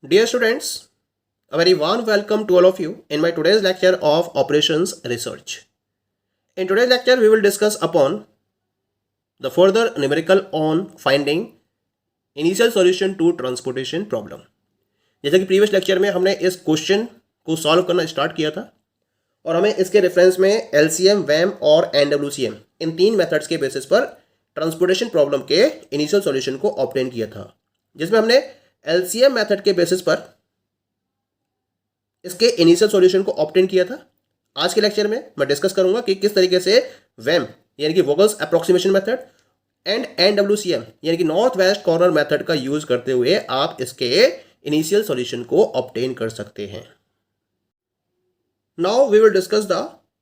Dear students, a very warm welcome to all of you in my today's lecture of Operations Research. In today's lecture, we will discuss upon the further numerical on finding initial solution to transportation problem. जैसे कि previous lecture में हमने इस question को solve करना start किया था और हमें इसके रेफरेंस में LCM, WAM और NWCM इन तीन मेथड्स के बेसिस पर ट्रांसपोर्टेशन प्रॉब्लम के इनिशियल सॉल्यूशन को ऑब्टेन किया था, जिसमें हमने LCM मेथड के बेसिस पर इसके इनिशियल सॉल्यूशन को ऑब्टेन किया था। आज के लेक्चर में मैं डिस्कस करूंगा कि किस तरीके से WAM यानी कि वोगल्स अप्रोक्सीमेशन मेथड एंड NWCM यानी कि नॉर्थ वेस्ट कॉर्नर मेथड का यूज करते हुए आप इसके इनिशियल सॉल्यूशन को ऑब्टेन कर सकते हैं। Now we will discuss the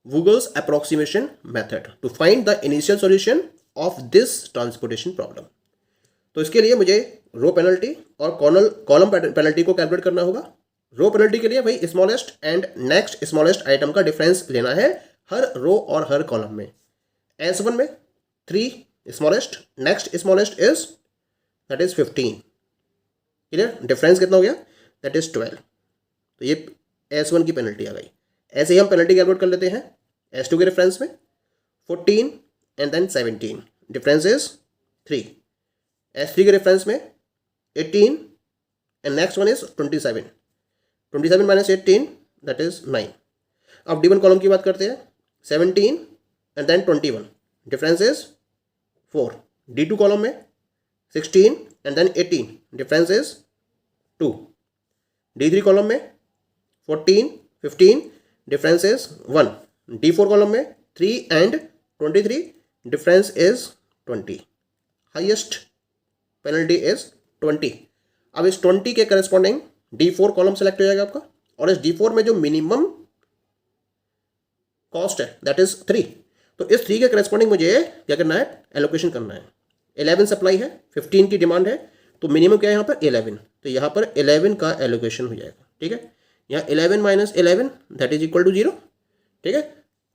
Vogel's approximation method to find the initial solution of this transportation problem. तो इसके लिए मुझे रो पेनल्टी और कॉलम पेनल्टी को कैलकुलेट करना होगा। रो पेनल्टी के लिए भाई smallest and next smallest item का डिफरेंस लेना है हर रो और हर कॉलम में। S1 में 3 smallest, next smallest is that is 15। Clear? Difference कितना हो गया? That is 12। तो ये S1 की पेनल्टी आ गई। ऐसे ही हम पेनल्टी कैलकुलेट कर लेते हैं S2 के रेफरेंस में 14 and then 17, difference is 3। S3 के रेफरेंस में 18 and next one is 27 minus 18 that is 9। अब D1 कॉलम की बात करते हैं 17 and then 21, difference is 4। D2 column में 16 and then 18, difference is 2। D3 column में 14 15, डिफरेंस इज 1। D4 कॉलम में 3 and 23, difference is 20। Highest penalty is 20। अब इस 20 के करस्पॉन्डिंग D4 कॉलम सेलेक्ट हो जाएगा आपका, और इस D4 में जो मिनिमम कॉस्ट है दैट इज 3। तो इस 3 के करस्पॉन्डिंग मुझे क्या करना है? एलोकेशन करना है। 11 सप्लाई है, 15 की डिमांड है, तो मिनिमम क्या है यहाँ पर? 11। तो यहाँ पर 11 का एलोकेशन हो जाएगा। ठीक है, यहाँ 11 minus 11 that is equal to 0। ठीक है,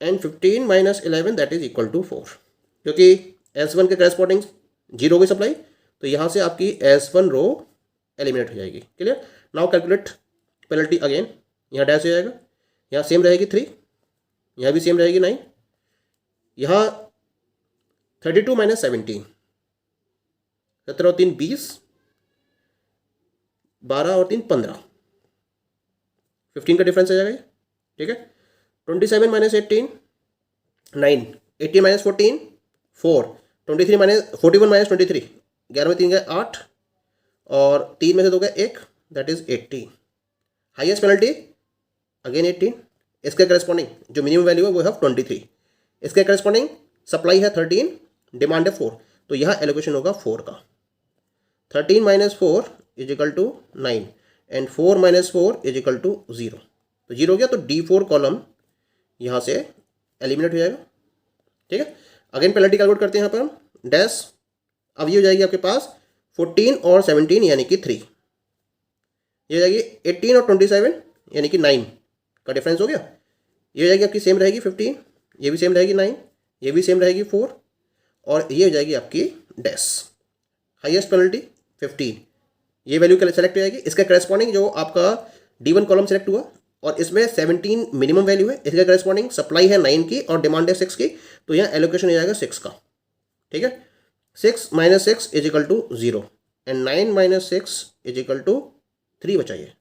and 15 minus 11 that is equal to 4। क्योंकि S1 के करस्पॉन्डिंग 0 की सप्लाई, तो यहाँ से आपकी S1 रो एलिमिनेट हो जाएगी। Clear? Now calculate penalty again. यहाँ डैश हो जाएगा, यहाँ सेम रहेगी 3, यहाँ भी सेम रहेगी 9, यहाँ 32 माइनस 17, 17 और 3 20, 12 और 3 15, 15 का डिफरेंस आ जाएगा ये। ठीक है, 27 माइनस 18 9, 18 माइनस 14 4, 23 माइनस 41 माइनस 23, 11 में 3 गए 8, और 3 में से 2 गए 1, that is 18। Highest penalty again 18। इसके करस्पॉन्डिंग जो मिनिमम वैल्यू है वो है 23। इसके करस्पॉन्डिंग सप्लाई है 13, डिमांड है 4, तो यहाँ एलोकेशन होगा 4 का। 13 minus 4 is equal to 9 and 4 minus 4 is equal to 0। तो 0 हो गया, तो D4 कॉलम यहाँ से एलिमिनेट हो जाएगा। ठीक है, अगेन पेनल्टी कैलकुलेट करते हैं यहाँ पर हम डैश। अब ये हो जाएगी आपके पास 14 और 17 यानी कि 3, ये हो जाएगी 18 और 27 यानी कि 9 का डिफरेंस हो गया। ये हो जाएगी आपकी सेम रहेगी 15, ये भी सेम रहेगी 9, ये भी सेम रहेगी 4, और ये हो जाएगी आपकी डैश। हाईएस्ट पेनल्टी 15, ये वैल्यू सेलेक्ट हो जाएगी। इसका करस्पॉन्डिंग जो आपका D1 कॉलम सेलेक्ट हुआ और इसमें 17 मिनिमम वैल्यू है, इसका करस्पॉन्डिंग सप्लाई है 9 की और डिमांड है 6 की, तो यहाँ एलोकेशन हो जाएगा 6 का। ठीक है, 6 minus 6 is equal to 0 and 9 minus 6 is equal to 3 बचाइए।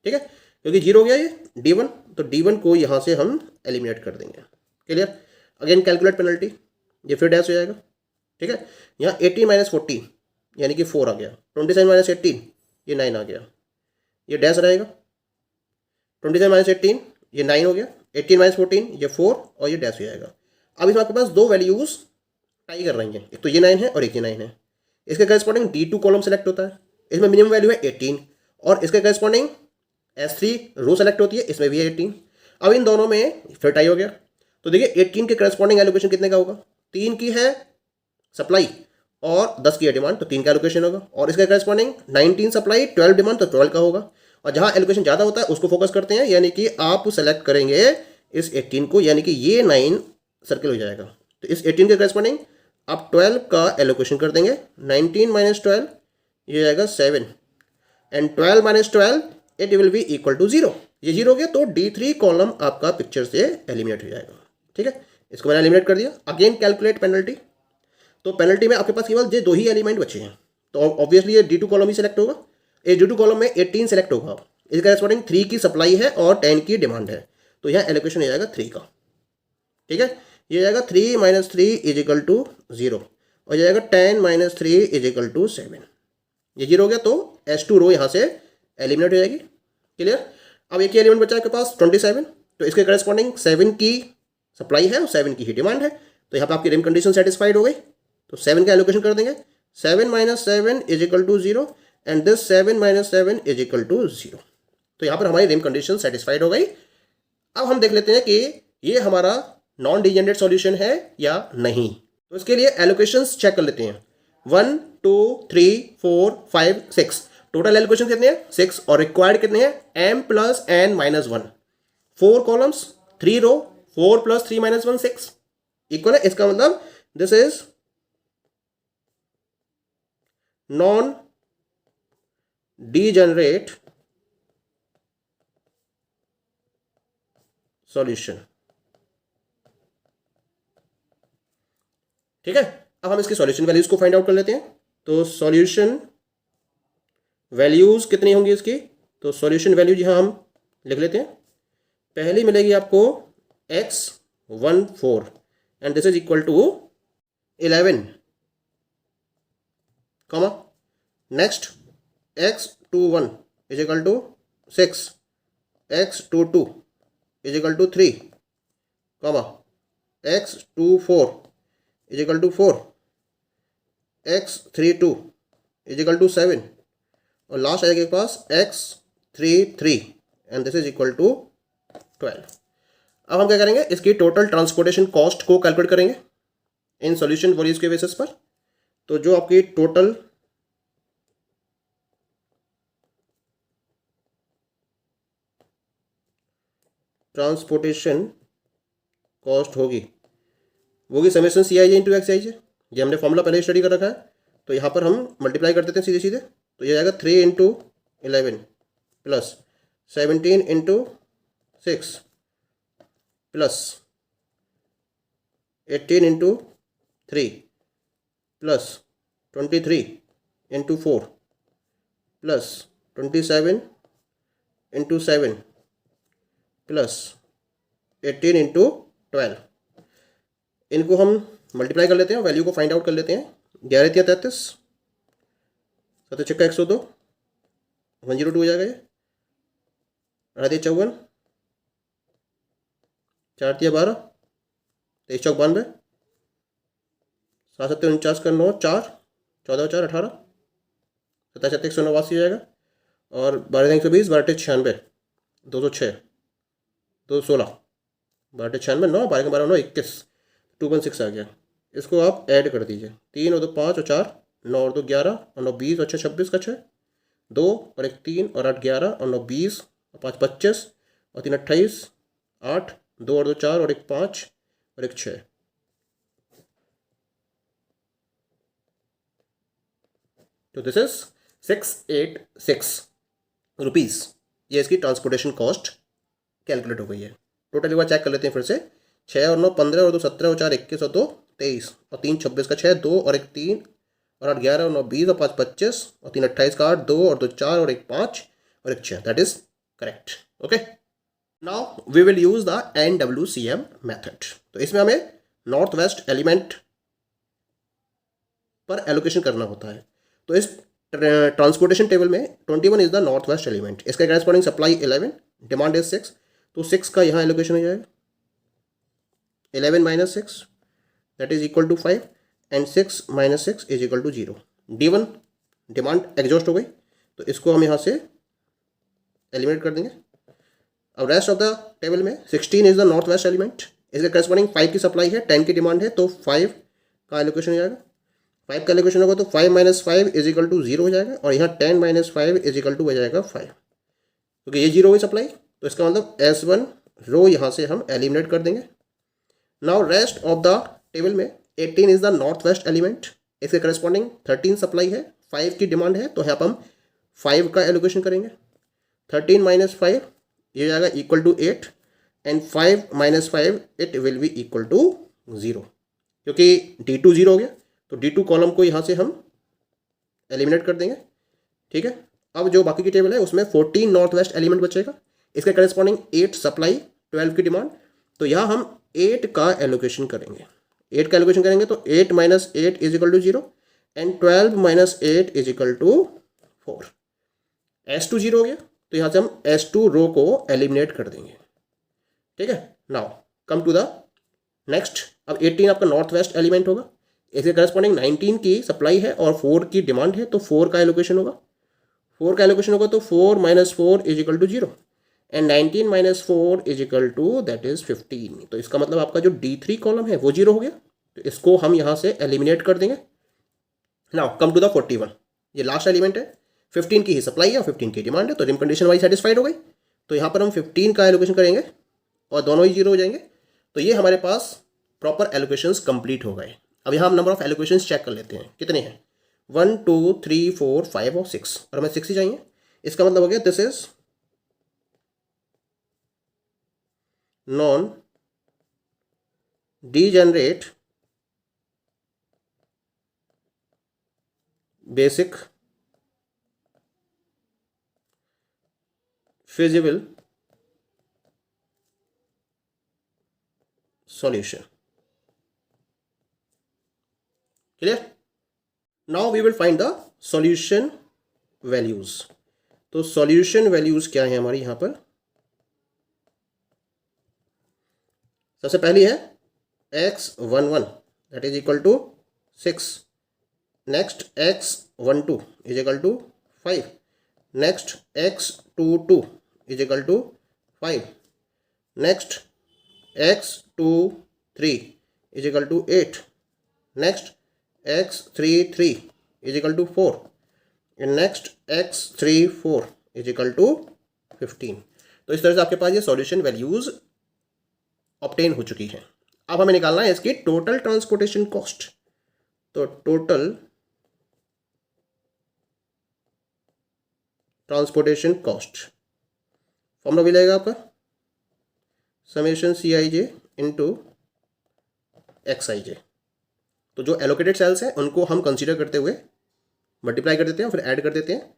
ठीक है, क्योंकि 0 हो गया ये D1, तो D1 को यहाँ से हम एलिमिनेट कर देंगे। क्लियर? अगेन कैलकुलेट पेनल्टी, ये फिर डैश हो जाएगा। ठीक है, यहाँ 18 माइनस 14 यानी कि 4 आ गया, 27 माइनस 18 ये 9 आ गया, ये डैश रहेगा। 27 माइनस 18 ये 9 हो गया, 18 माइनस 14 ये 4, और ये डैश हो जाएगा। अब इसमें आपके पास दो वैल्यूज टाई कर रही हैं, एक तो ये 9 है और एक ये 9 है। इसके करस्पॉन्डिंग D2 कॉलम सेलेक्ट होता है, इसमें मिनिमम वैल्यू है 18, और इसके करस्पॉन्डिंग S3 रो सेलेक्ट होती है, इसमें भी है 18। अब इन दोनों में फिर टाई हो गया। तो देखिए 18 के करस्पॉन्डिंग एलोकेशन कितने का होगा? 3 की है सप्लाई और 10 की है डिमांड, तो 3 का एलोकेशन होगा। और इसका करस्पॉन्डिंग 19 सप्लाई 12 डिमांड, तो 12 का होगा। और जहाँ एलोकेशन ज़्यादा होता है उसको फोकस करते हैं, यानी कि आप सेलेक्ट करेंगे इस 18 को, यानी कि ये 9 सर्किल हो जाएगा। तो इस 18 के करस्पॉन्डिंग आप 12 का एलोकेशन कर देंगे। 19 माइनस 12 ये आएगा 7, and 12 minus 12 it will be equal to 0। ये 0 हो गया तो D3 कॉलम आपका पिक्चर से एलिमिनेट हो जाएगा। ठीक है, इसको मैंने एलिमिनेट कर दिया। Again calculate penalty. तो पेनल्टी में आपके पास केवल ये 2 ही एलिमेंट बचे हैं, तो ऑब्वियसली ये D2 कॉलम ही सिलेक्ट होगा। ये D2 कॉलम में 18 सेलेक्ट होगा, इसके करेस्पॉन्डिंग 3 की सप्लाई है और 10 की डिमांड है, तो यहाँ एलोकेशन हो जाएगा 3 का। ठीक है, ये हो जाएगा 3 - 3 इज इक्वल टू 0 और जाएगा 10 - 3 इज इक्वल टू 7। ये 0 हो गया तो S2 रो यहाँ से एलिमिनेट हो जाएगी। क्लियर। अब एक ही एलिमेंट बचा है आपके पास 27, तो इसके करेस्पॉन्डिंग 7 की सप्लाई है और 7 की ही डिमांड है, तो यहाँ पर आपकी रिम कंडीशन सेटिस्फाइड हो गई। तो 7 का एलोकेशन कर देंगे। 7 - 7 is equal to 0 and this 7 - 7 is equal to 0। तो यहाँ पर हमारी रिम कंडीशन सेटिस्फाइड हो गई। अब हम देख लेते हैं कि ये हमारा नॉन डिजेनरेट सॉल्यूशन है या नहीं। तो इसके लिए एलोकेशंस चेक कर लेते हैं। 1 2 3 4 5 6 टोटल एलोकेशन कितने हैं 6 और रिक्वायर्ड कितने हैं m + n - 1। 4 कॉलम्स 3 रो 4 + 3 - 1 6 इक्वल है। इसका मतलब this is non degenerate solution. ठीक है, अब हम इसकी सॉल्यूशन वैल्यूज को फाइंड आउट कर लेते हैं। तो सॉल्यूशन वैल्यूज कितनी होंगी इसकी, तो सॉल्यूशन वैल्यूज यहां हम लिख लेते हैं। पहली मिलेगी आपको x14 and this is equal to 11, comma next x21 is equal to 6, x22 is equal to 3, comma x24 is equal to 4, x32 is equal to 7 और लास्ट आएगा के पास x33 and this is equal to 12। अब हम क्या करेंगे, इसकी total transportation cost को कैलकुलेट करेंगे इन सॉल्यूशन वैल्यूज के बेसिस पर। तो जो आपकी टोटल ट्रांसपोर्टेशन कॉस्ट होगी वो की समेशन CIJ इंटू XIJ। ये हमने फॉर्मूला पहले स्टडी कर रखा है, तो यहाँ पर हम मल्टीप्लाई कर देते हैं सीधे सीधे। तो ये आएगा 3 × 11 plus 17 × 6 plus 18 × 3 plus 23 × 4 plus 27 × 7 plus 18 × 12। इनको हम मल्टीप्लाई कर लेते हैं, वैल्यू को फाइंड आउट कर लेते हैं। 11 × 33 7 × 102 102 हो जाएगा। ये 8 × 54 4 × 12 23 × 92 7 × 7 49 का 9 4 14 × 4 18 27 × 189 हो जाएगा और 12 × 120 12 × 96 206 216 12 × 96 9 12 × 12 9 21 216 आ गया। इसको आप ऐड कर दीजिए। 3 और 2 5 और 4 9 और 2 11 और 9 20 और 6 26 का 6 2 और 1 3 और 8 11 और 9 20 और 5 25 और 3 28 8 2 और 2 4 और 1 5 और 1 6। तो दिस इज 686 रुपीज़। ये इसकी ट्रांसपोर्टेशन कॉस्ट कैलकुलेट हो गई है। टोटल एक बार चेक कर लेते हैं फिर से। 6 और 9 15 और 2 17 और 4 21 और 2 23 और 3 26 का 6 2 और 1 3 और 8 11 और 9 20 और 5 25 और 3 28 का 8 2 और 2 4 और 1 5 और 1 6। That is correct. Okay, now we will use the NWCM method. तो इसमें हमें नॉर्थ वेस्ट एलिमेंट पर एलोकेशन करना होता है। तो इस ट्रांसपोर्टेशन टेबल में 21 is the north west element, इसका करेस्पॉन्डिंग सप्लाई 11, डिमांड इज 6, तो 6 का यहाँ एलोकेशन हो जाएगा 11 - 6 that is equal to 5 and 6 - 6 is equal to 0। D1 demand exhaust हो गई, तो इसको हम यहाँ से एलिमिनेट कर देंगे। अब रेस्ट ऑफ द टेबल में 16 is the north west element, इसके करेस्पॉन्डिंग 5 की सप्लाई है, 10 की डिमांड है, तो 5 का एलोकेशन हो जाएगा। 5 का एलोकेशन होगा तो 5 - 5 इज इक्वल टू 0 हो जाएगा और यहाँ 10 - 5 इज इक्वल टू हो जाएगा 5, क्योंकि ये 0 हुई सप्लाई, तो इसका मतलब S1 रो यहाँ से हम एलिमिनेट कर देंगे। Now rest of the table में 18 is the north west element, इसके करस्पॉन्डिंग 13 सप्लाई है, 5 की डिमांड है, तो यहाँ पर हम 5 का एलोकेशन करेंगे। 13 माइनस 5 ये हो जाएगा equal to 8 and 5 minus 5 it will be equal to 0, क्योंकि D2 0 हो गया तो D2 कॉलम को यहाँ से हम एलिमिनेट कर देंगे। ठीक है, अब जो बाकी की टेबल है उसमें 14 नॉर्थ वेस्ट एलिमेंट बचेगा, इसके करस्पॉन्डिंग 8 सप्लाई 12 की डिमांड, तो यहाँ हम 8 का एलोकेशन करेंगे। 8 का एलोकेशन करेंगे तो 8 minus 8 is equal to 0 and 12 minus 8 is equal to 4। S2 0 हो गया तो यहाँ से हम S2 रो को एलिमिनेट कर देंगे। ठीक है, now come to the next. अब 18 आपका नॉर्थ वेस्ट एलिमेंट होगा, इसके करस्पॉन्डिंग 19 की सप्लाई है और 4 की डिमांड है, तो 4 का एलोकेशन होगा। 4 का एलोकेशन होगा तो 4 minus 4 is equal to 0 and 19 minus 4 is equal to that is 15। तो इसका मतलब आपका जो D3 कॉलम है वो 0 हो गया, तो इसको हम यहाँ से एलिमिनेट कर देंगे। नाउ कम टू द 41, ये लास्ट एलिमेंट है, 15 की ही सप्लाई है और 15 की डिमांड है, तो रिम कंडीशन वाइज सेटिस्फाइड हो गई। तो यहाँ पर हम 15 का एलोकेशन करेंगे और दोनों ही 0 हो जाएंगे, तो ये हमारे पास प्रॉपर एलोकेशंस कंप्लीट हो गए। अब यहाँ हम नंबर ऑफ एलोकेशंस चेक कर लेते हैं कितने हैं, 1 2 3 4 5 और 6, और हमें 6 ही चाहिए। इसका मतलब हो गया this is non degenerate basic feasible solution. Clear? Now we will find the solution values. तो solution values क्या है हमारी यहाँ पर, सबसे पहली है x11 that is equal to 6, next x12 is equal to 5, next x22 is equal to 5, next x23 is equal to 8, next x33 is equal to 4, and next x34 is equal to 15। तो इस तरह से आपके पास ये solution values obtain हो चुकी हैं। अब हमें निकालना है इसकी टोटल ट्रांसपोर्टेशन कॉस्ट। तो टोटल ट्रांसपोर्टेशन कॉस्ट फॉर्मूला भी लगेगा आपका समेशन CIJ इंटू XIJ। तो जो एलोकेटेड सेल्स हैं उनको हम कंसीडर करते हुए मल्टीप्लाई कर देते हैं फिर ऐड कर देते हैं।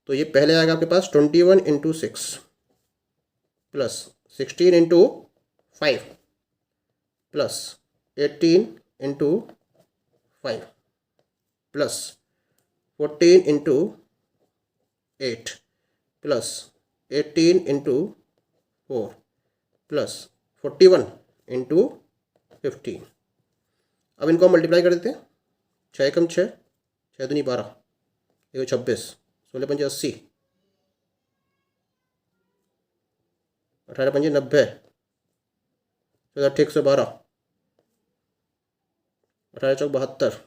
तो ये पहले आएगा आपके पास 21 into 6 plus 16 into 5 plus 18 into 5 plus 14 into 8 plus 18 into 4 plus 41 into 15। अब इनको हम मल्टीप्लाई कर देते हैं, 6 कम 6, 6 दूनी 12, 26, 16 पंजे 80, 18 पंजे 90, 14 ठीक 112, 18 चौक 72।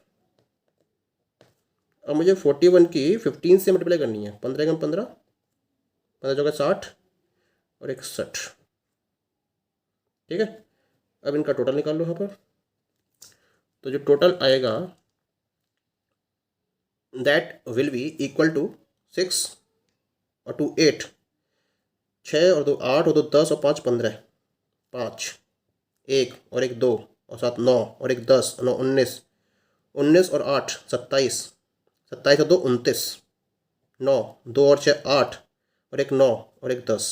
अब मुझे 41 की 15 से मल्टीप्लाई करनी है, 15 कम 15, 15 चौका 60 और 61। ठीक है, अब इनका टोटल निकाल लो यहाँ पर। तो जो टोटल आएगा that will be equal to 6 और 2 8, 6 और 2 8 और 2 10 और 5 15, 5 1 और 1 2 और 7 9 और 1 10 9 19, 19 और 8 27, 27 और 2 29, 9 2 और 6 8 और 1 9 और 1 10,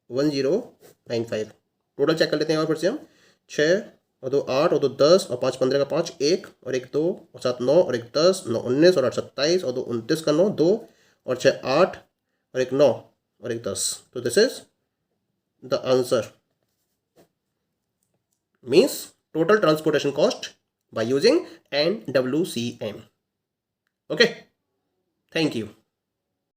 1095। टोटल चेक कर लेते हैं और फिर से हम 6 और 2 8 और 2 10 और 5 15 का 5 1 और 1 2 और 7 9 और 1 10 9 19 और 8 27 और 2 29 का 9 2 और 6 8 और 1 9 और 1 10। तो this is the answer, means total transportation cost by using NWCM। Okay, thank you.